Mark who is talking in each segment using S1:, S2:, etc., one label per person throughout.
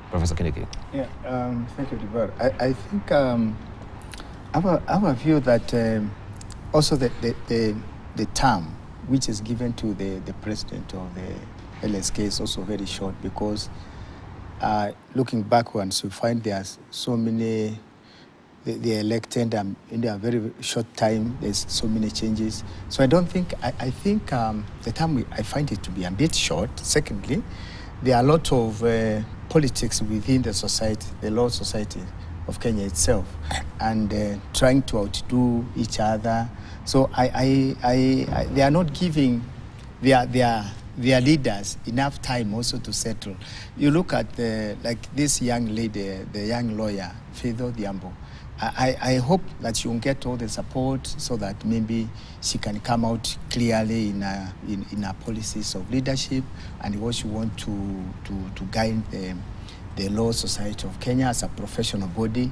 S1: Professor Kindiki?
S2: Yeah, thank you, Dibar. I think our view that also the term which is given to the president of the LSK is also very short, because looking backwards, we find there's so many, they elected in a very short time, there's so many changes. So I don't think, I think the term, I find it to be a bit short. Secondly, there are a lot of politics within the society, the law society of Kenya itself, and trying to outdo each other. So they are not giving their leaders enough time also to settle. You look at like this young lady, the young lawyer, Fido Diambo. I hope that she will get all the support so that maybe she can come out clearly in her policies of leadership and what she wants to guide the law society of Kenya as a professional body.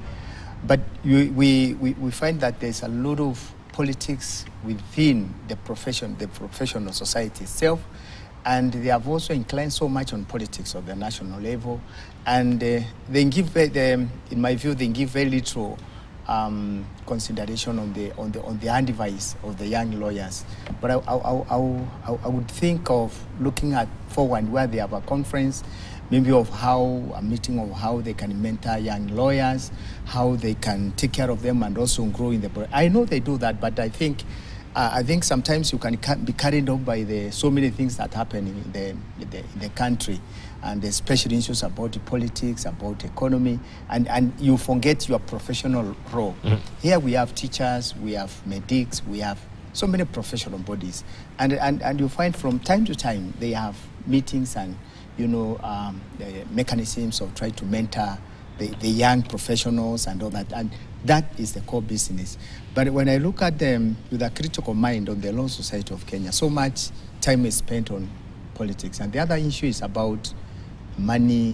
S2: But we find that there's a lot of politics within the professional society itself, and they have also inclined so much on politics of the national level, and they give, in my view, they give very little consideration on the advice of the young lawyers. But I would think of looking at forward where they have a conference, maybe of a meeting of how they can mentor young lawyers, how they can take care of them and also grow in the. I know they do that, but I think sometimes you can be carried on by so many things that happen in the country, and especially issues about the politics, about economy, and you forget your professional role. Mm-hmm. Here we have teachers, we have medics, we have so many professional bodies, and you find from time to time they have meetings and the mechanisms of trying to mentor the young professionals and all that, and that is the core business. But when I look at them with a critical mind on the law society of Kenya, so much time is spent on politics, and the other issue is about money.